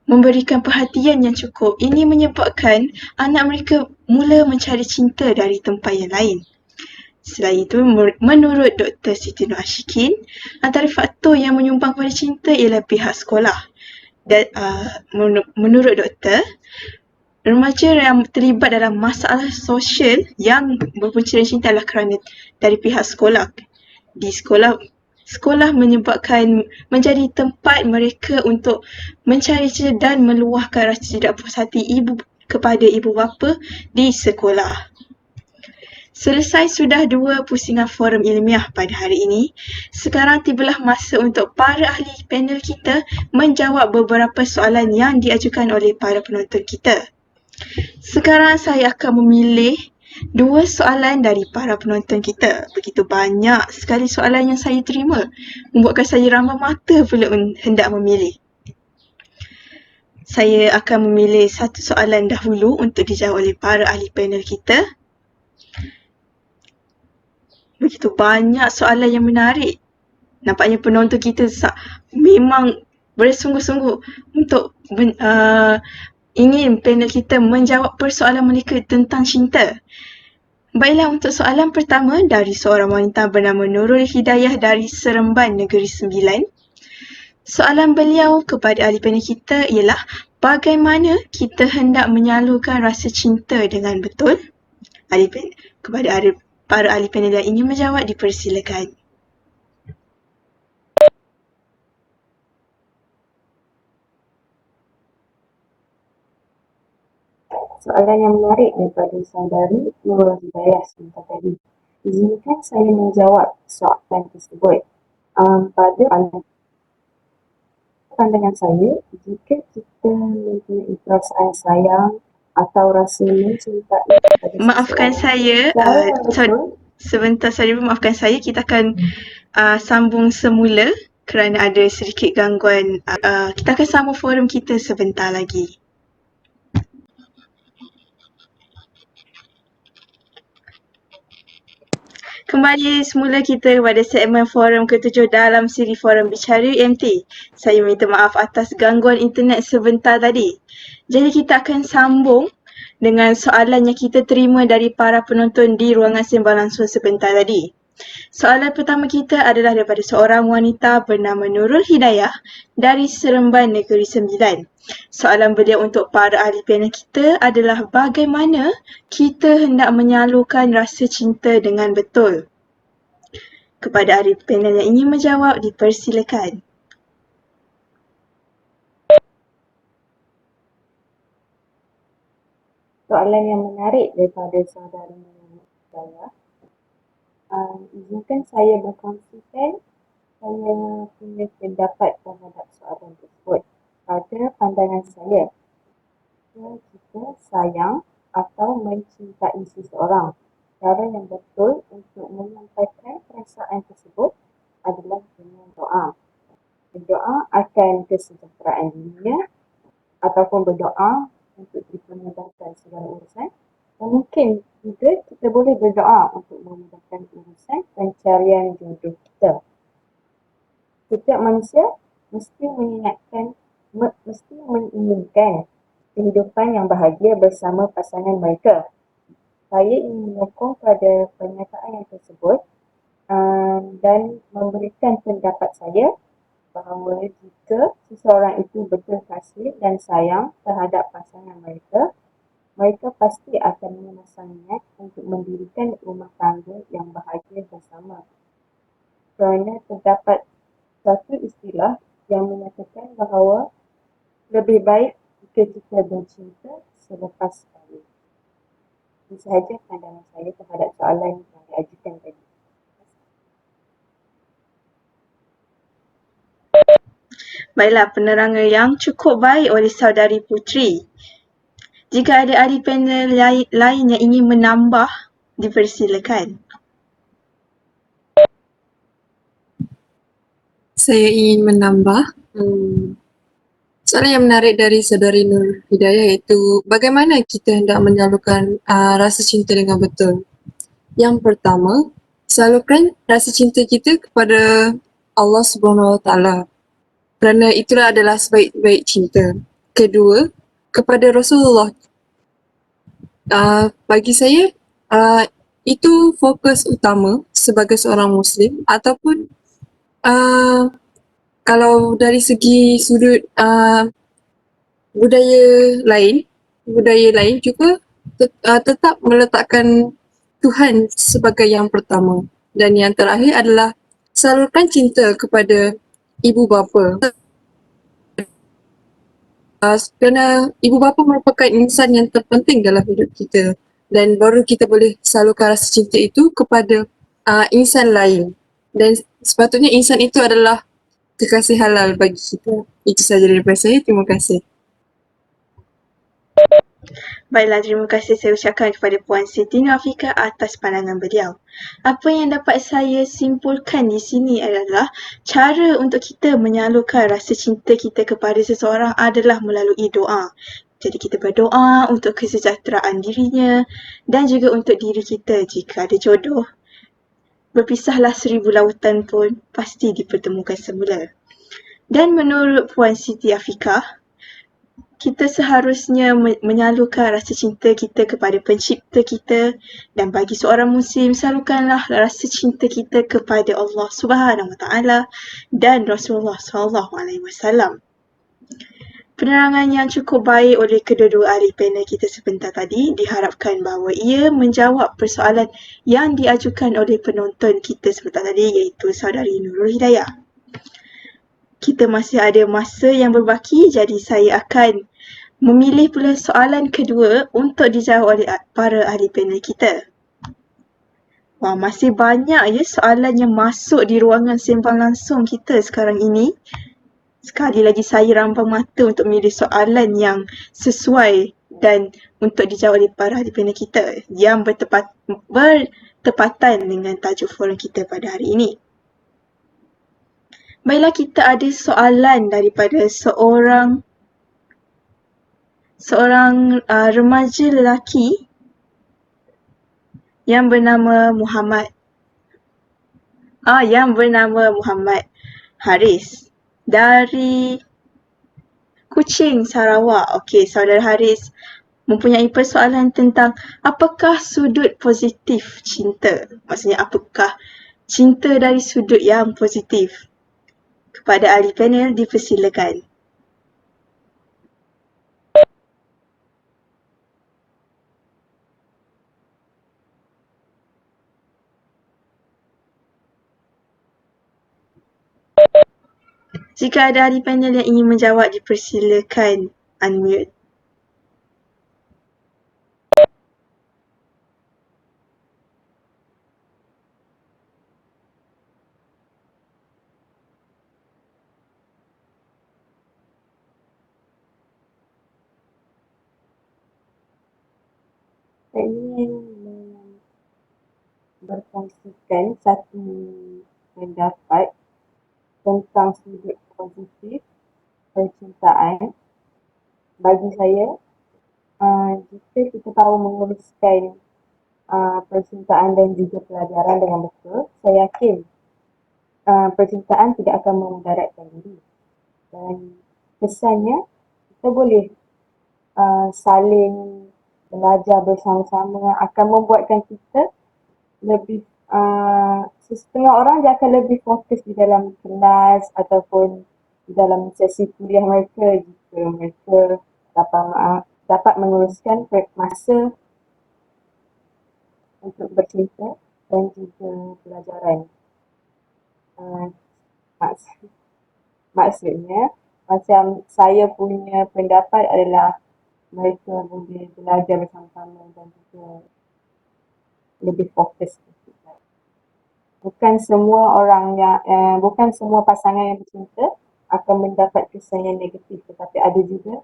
memberikan perhatian yang cukup, ini menyebabkan anak mereka mula mencari cinta dari tempat yang lain. Selain itu, menurut Dr. Siti Nur Ashikin, antara faktor yang menyumbang pada cinta ialah pihak sekolah. Dan menurut doktor, remaja yang terlibat dalam masalah sosial yang berpunca dari cinta adalah kerana dari pihak sekolah. Di sekolah menyebabkan menjadi tempat mereka untuk mencari cinta dan meluahkan rasa tidak puas hati kepada ibu bapa di sekolah. Selesai sudah 2 pusingan forum ilmiah pada hari ini. Sekarang tibalah masa untuk para ahli panel kita menjawab beberapa soalan yang diajukan oleh para penonton kita. Sekarang saya akan memilih 2 soalan dari para penonton kita. Begitu banyak sekali soalan yang saya terima, membuatkan saya ramai mata pula hendak memilih. Saya akan memilih satu soalan dahulu untuk dijawab oleh para ahli panel kita. Begitu banyak soalan yang menarik. Nampaknya penonton kita memang bersungguh-sungguh untuk ingin panel kita menjawab persoalan mereka tentang cinta. Baiklah, untuk soalan pertama dari seorang wanita bernama Nurul Hidayah dari Seremban Negeri Sembilan. Soalan beliau kepada ahli panel kita ialah, bagaimana kita hendak menyalurkan rasa cinta dengan betul? Kepada para ahli panel yang ingin menjawab, dipersilakan. Soalan yang menarik daripada saudari Nurul Hidayah sebentar tadi. Izinkan saya menjawab soalan tersebut. Pada pandangan saya, jika kita mempunyai perasaan sayang atau rasa mencintai pada Maafkan saya, cara yang betul, sebentar saja, maafkan saya, kita akan sambung semula kerana ada sedikit gangguan. Kita akan sambung forum kita sebentar lagi. Kembali semula kita pada segmen forum ke-7 dalam siri forum Bicara UMT. Saya minta maaf atas gangguan internet sebentar tadi. Jadi kita akan sambung dengan soalan yang kita terima dari para penonton di ruangan sembang langsung sebentar tadi. Soalan pertama kita adalah daripada seorang wanita bernama Nurul Hidayah dari Seremban Negeri Sembilan. Soalan beliau untuk para ahli panel kita adalah, bagaimana kita hendak menyalurkan rasa cinta dengan betul? Kepada ahli panel yang ingin menjawab, dipersilakan. soalan yang menarik daripada saudari Nurul Hidayah. Izinkan saya berkongsikan saya punya pendapat terhadap soalan tersebut. Pada pandangan saya, kita sayang atau mencintai seseorang, cara yang betul untuk menyampaikan perasaan tersebut adalah dengan doa. Berdoa akan kesejahteraan dunia ataupun berdoa untuk dipermudahkan segala urusan. Dan mungkin juga kita boleh berdoa untuk memudahkan urusan pencarian jodoh kita. Setiap manusia mesti menginginkan kehidupan yang bahagia bersama pasangan mereka. Saya ingin menyokong pada pernyataan yang tersebut dan memberikan pendapat saya bahawa jika seseorang itu betul kasih dan sayang terhadap pasangan mereka, mereka pasti akan memasang niat untuk mendirikan rumah tangga yang bahagia bersama. Kerana terdapat satu istilah yang menyatakan bahawa lebih baik jika kita bercinta selepas kahwin. Ini sahaja pandangan saya terhadap soalan yang diajukan tadi. Baiklah, penerangan yang cukup baik oleh saudari Putri. Jika ada ahli panel lain yang ingin menambah, dipersilakan. Saya ingin menambah soalan yang menarik dari saudari Nur Hidayah iaitu bagaimana kita hendak menyalurkan rasa cinta dengan betul. Yang pertama, salurkan rasa cinta kita kepada Allah Subhanahu Wa Taala kerana itulah adalah sebaik-baik cinta. Kedua, kepada Rasulullah. Bagi saya, itu fokus utama sebagai seorang Muslim ataupun kalau dari segi sudut budaya lain juga tetap meletakkan Tuhan sebagai yang pertama. Dan yang terakhir adalah salurkan cinta kepada ibu bapa. Kerana ibu bapa merupakan insan yang terpenting dalam hidup kita dan baru kita boleh salurkan rasa cinta itu kepada insan lain. Dan sepatutnya insan itu adalah kekasih halal bagi kita. Itu sahaja daripada saya. Terima kasih. Baiklah, terima kasih saya ucapkan kepada Puan Siti Nurafika atas pandangan beliau. Apa yang dapat saya simpulkan di sini adalah cara untuk kita menyalurkan rasa cinta kita kepada seseorang adalah melalui doa. Jadi kita berdoa untuk kesejahteraan dirinya dan juga untuk diri kita jika ada jodoh. Berpisahlah 1000 lautan pun pasti dipertemukan semula. Dan menurut Puan Siti Afiqah, kita seharusnya menyalurkan rasa cinta kita kepada pencipta kita dan bagi seorang Muslim, salurkanlah rasa cinta kita kepada Allah Subhanahu Wa Taala dan Rasulullah SAW. Penerangan yang cukup baik oleh kedua-dua ahli panel kita sebentar tadi diharapkan bahawa ia menjawab persoalan yang diajukan oleh penonton kita sebentar tadi iaitu saudari Nurul Hidayah. Kita masih ada masa yang berbaki, jadi saya akan memilih pula soalan kedua untuk dijawab oleh para ahli panel kita. Wah, masih banyak ya soalan yang masuk di ruangan sembang langsung kita sekarang ini. Sekali lagi saya rampang mata untuk memilih soalan yang sesuai dan untuk dijawab oleh para ahli panel kita yang bertepatan dengan tajuk forum kita pada hari ini. Baiklah, kita ada soalan daripada seorang remaja lelaki yang bernama Muhammad Haris dari Kuching, Sarawak. Okey, saudara Haris mempunyai persoalan tentang apakah sudut positif cinta. Maksudnya apakah cinta dari sudut yang positif. Kepada ahli panel dipersilakan. Jika ada ahli panel yang ingin menjawab, dipersilakan unmute. Saya ingin berkongsikan satu pendapat tentang sudut positif percintaan. Bagi saya, jika kita tahu menguruskan percintaan dan juga pelajaran dengan betul, saya yakin percintaan tidak akan memudaratkan diri. Dan kesannya, kita boleh saling belajar bersama-sama akan membuatkan kita lebih setengah orang dia akan lebih fokus di dalam kelas ataupun di dalam sesi kuliah mereka jika mereka dapat menguruskan masa untuk bercinta dan juga pelajaran. Maksudnya macam saya punya pendapat adalah mereka boleh belajar bersama-sama dan juga lebih fokus. Bukan semua pasangan yang bercinta akan mendapat kesan yang negatif, tetapi ada juga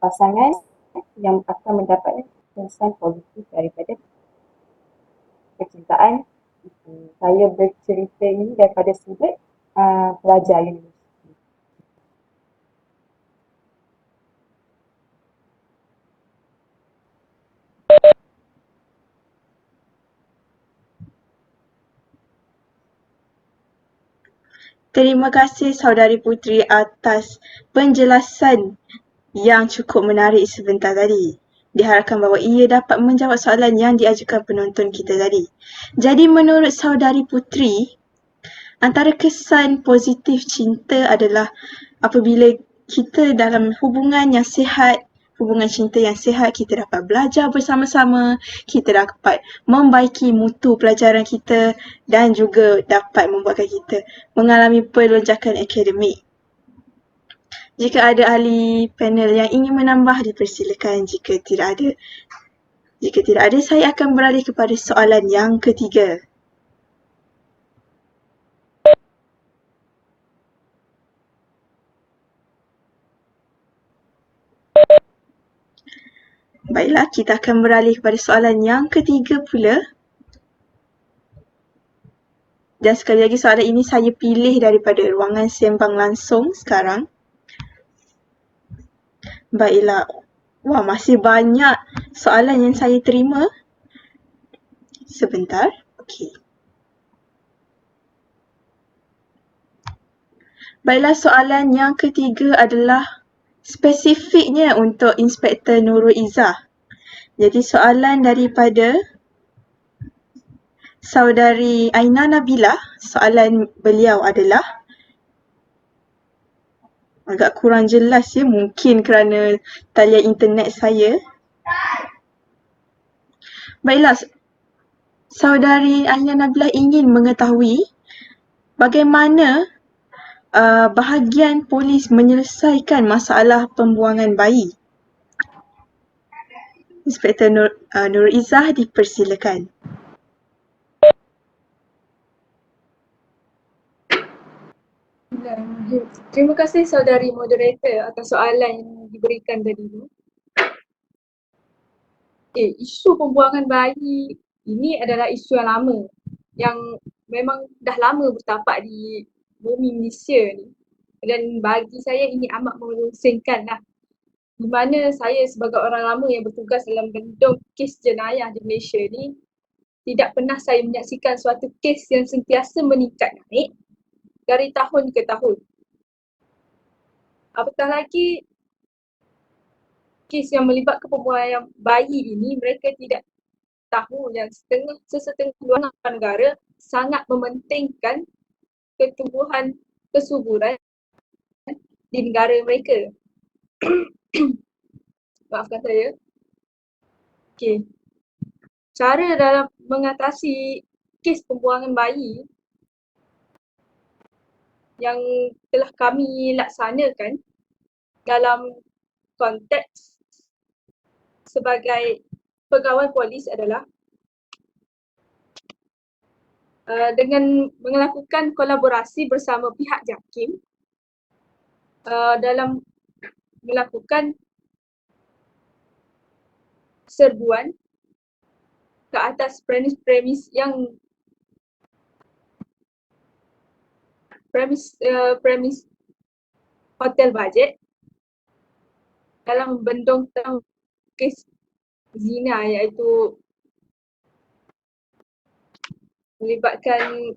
pasangan yang akan mendapat kesan positif daripada percintaan. Saya bercerita ini daripada sudut pelajar universiti. Terima kasih Saudari Puteri atas penjelasan yang cukup menarik sebentar tadi. Diharapkan bahawa ia dapat menjawab soalan yang diajukan penonton kita tadi. Jadi menurut Saudari Puteri, antara kesan positif cinta adalah apabila kita dalam hubungan yang sihat, hubungan cinta yang sihat, kita dapat belajar bersama-sama, kita dapat membaiki mutu pelajaran kita dan juga dapat membuatkan kita mengalami pelonjakan akademik. Jika ada ahli panel yang ingin menambah, dipersilakan. Jika tidak ada, saya akan beralih kepada soalan yang ketiga. Baiklah, kita akan beralih kepada soalan yang ketiga pula. Dan sekali lagi soalan ini saya pilih daripada ruangan sembang langsung sekarang. Baiklah. Wah, masih banyak soalan yang saya terima. Sebentar. Okey. Baiklah, soalan yang ketiga adalah spesifiknya untuk Inspektor Nurul Izzah. Jadi soalan daripada Saudari Aina Nabilah, soalan beliau adalah, agak kurang jelas ya, mungkin kerana talian internet saya. Baiklah, Saudari Aina Nabilah ingin mengetahui bagaimana bahagian polis menyelesaikan masalah pembuangan bayi. Inspektor Nurul Izzah, dipersilakan. Terima kasih saudari moderator atas soalan yang diberikan tadi tu. Isu pembuangan bayi ini adalah isu yang lama, yang memang dah lama bertapak di bumi Malaysia ni. Dan bagi saya ini amat memusingkan lah. Di mana saya sebagai orang lama yang bertugas dalam bendung kes jenayah di Malaysia ni, tidak pernah saya menyaksikan suatu kes yang sentiasa meningkat naik dari tahun ke tahun. Apatah lagi kes yang melibatkan pembuangan bayi ini, mereka tidak tahu yang sesetengah luar negara sangat mementingkan ketumbuhan kesuburan di negara mereka. Maafkan saya. Okey. Cara dalam mengatasi kes pembuangan bayi yang telah kami laksanakan dalam konteks sebagai pegawai polis adalah dengan melakukan kolaborasi bersama pihak JAKIM dalam melakukan serbuan ke atas premis hotel bajet dalam bendung kes zina, iaitu melibatkan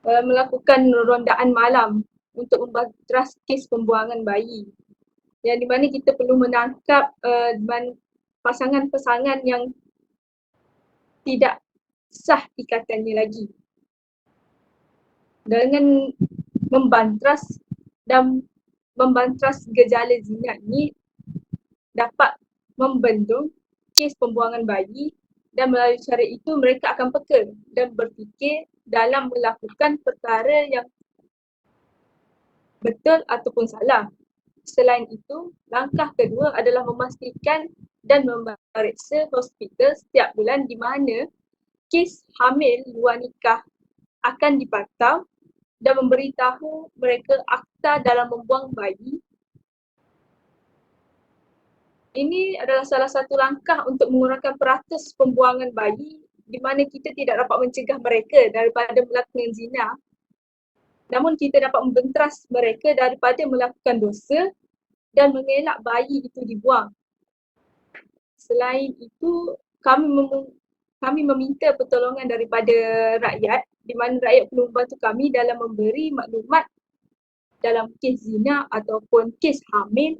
melakukan rondaan malam untuk membatras kes pembuangan bayi, yang di mana kita perlu menangkap pasangan-pasangan yang tidak sah ikatannya lagi dengan membantras gejala zina ini dapat membendung kes pembuangan bayi, dan melalui cara itu mereka akan peka dan berfikir dalam melakukan perkara yang betul ataupun salah. Selain itu, langkah kedua adalah memastikan dan memeriksa hospital setiap bulan di mana kes hamil luar nikah akan dipantau dan memberitahu mereka akta dalam membuang bayi. Ini adalah salah satu langkah untuk mengurangkan peratus pembuangan bayi di mana kita tidak dapat mencegah mereka daripada melakukan zina. Namun kita dapat membenteras mereka daripada melakukan dosa dan mengelak bayi itu dibuang. Selain itu, kami meminta pertolongan daripada rakyat di mana rakyat perlu membantu kami dalam memberi maklumat dalam kes zina ataupun kes hamil,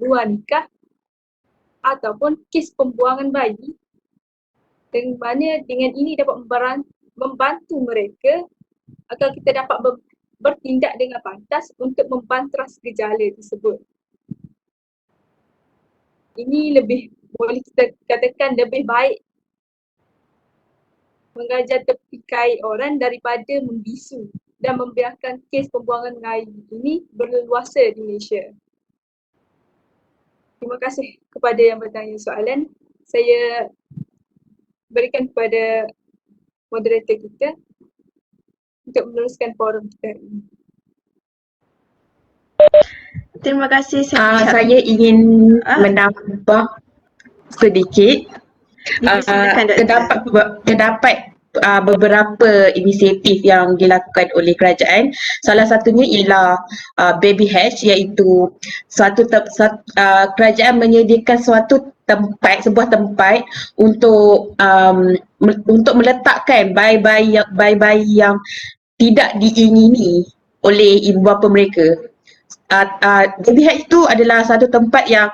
luar nikah ataupun kes pembuangan bayi, dengan mana dengan ini dapat membantu mereka agar kita dapat bertindak dengan pantas untuk mempanteras gejala tersebut. Ini boleh kita katakan lebih baik mengajar tepikai orang daripada membisu dan membiarkan kes pembuangan bayi ini berleluasa di Malaysia. Terima kasih kepada yang bertanya soalan. Saya berikan kepada moderator kita untuk meneruskan forum kita hari ini. Terima kasih. Saya ingin menambah sedikit. Dipersilakan, Doktor. Terdapat beberapa inisiatif yang dilakukan oleh kerajaan. Salah satunya ialah Baby Hatch, iaitu kerajaan menyediakan sebuah tempat untuk meletakkan bayi-bayi yang tidak diingini oleh ibu bapa mereka. Baby Hatch itu adalah satu tempat yang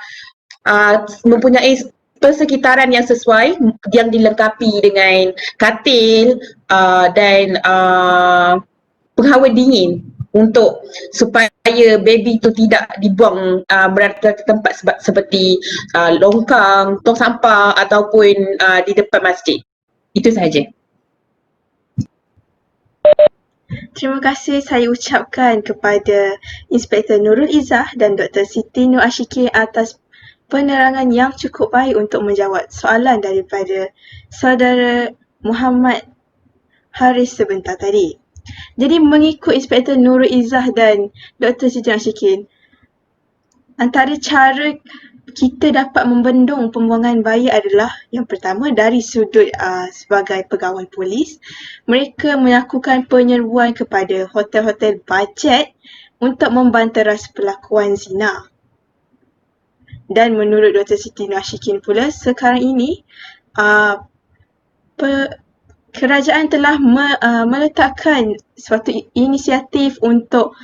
mempunyai persekitaran yang sesuai, yang dilengkapi dengan katil dan penghawa dingin supaya baby itu tidak dibuang berada di tempat seperti longkang, tong sampah ataupun di depan masjid. Itu sahaja. Terima kasih saya ucapkan kepada Inspektor Nurul Izzah dan Dr. Siti Nur Ashikin atas penerangan yang cukup baik untuk menjawab soalan daripada saudara Muhammad Haris sebentar tadi. Jadi mengikut Inspektor Nurul Izzah dan Dr. Siti Nur Ashikin, antara cara kita dapat membendung pembuangan bayi adalah yang pertama dari sudut sebagai pegawai polis, mereka melakukan penyeruan kepada hotel-hotel bajet untuk membanteras pelakuan zina. Dan menurut Dr. Siti Nur Ashikin pula, sekarang ini kerajaan telah meletakkan suatu inisiatif untuk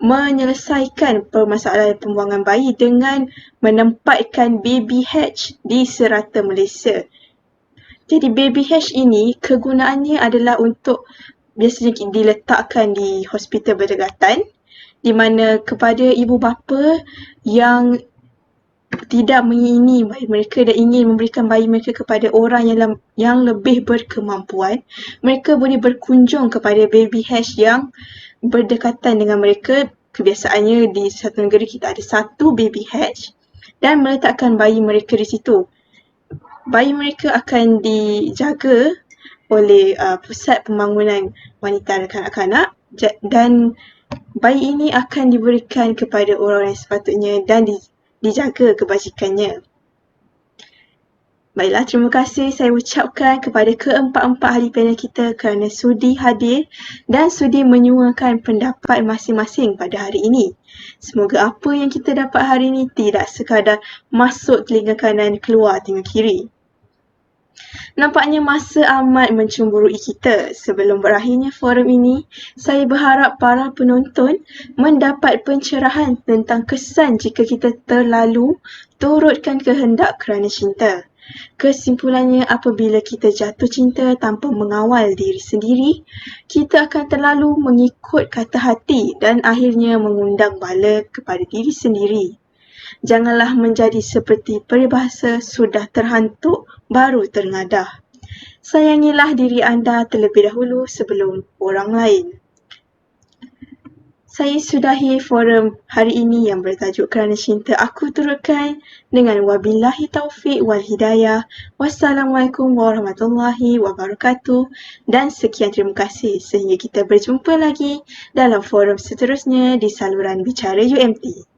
menyelesaikan permasalahan pembuangan bayi dengan menempatkan Baby Hatch di serata Malaysia. Jadi Baby Hatch ini kegunaannya adalah untuk biasanya diletakkan di hospital berdekatan, di mana kepada ibu bapa yang tidak mengingini bayi mereka dan ingin memberikan bayi mereka kepada orang yang lebih berkemampuan, mereka boleh berkunjung kepada Baby Hatch yang berdekatan dengan mereka. Kebiasaannya di satu negara kita ada satu Baby Hatch dan meletakkan bayi mereka di situ. Bayi mereka akan dijaga oleh Pusat Pembangunan Wanita dan Kanak-kanak dan bayi ini akan diberikan kepada orang yang sepatutnya dan dijaga kebajikannya. Baiklah, terima kasih saya ucapkan kepada keempat-empat ahli panel kita kerana sudi hadir dan sudi menyuarakan pendapat masing-masing pada hari ini. Semoga apa yang kita dapat hari ini tidak sekadar masuk telinga kanan, keluar telinga kiri. Nampaknya masa amat mencemburui kita. Sebelum berakhirnya forum ini, saya berharap para penonton mendapat pencerahan tentang kesan jika kita terlalu turutkan kehendak kerana cinta. Kesimpulannya, apabila kita jatuh cinta tanpa mengawal diri sendiri, kita akan terlalu mengikut kata hati dan akhirnya mengundang bala kepada diri sendiri. Janganlah menjadi seperti peribahasa sudah terhantuk baru terngadah. Sayangilah diri anda terlebih dahulu sebelum orang lain. Saya sudahi forum hari ini yang bertajuk Kerana Cinta Aku Turutkan dengan wabillahi taufiq wal hidayah. Wassalamualaikum warahmatullahi wabarakatuh dan sekian terima kasih sehingga kita berjumpa lagi dalam forum seterusnya di saluran Bicara UMT.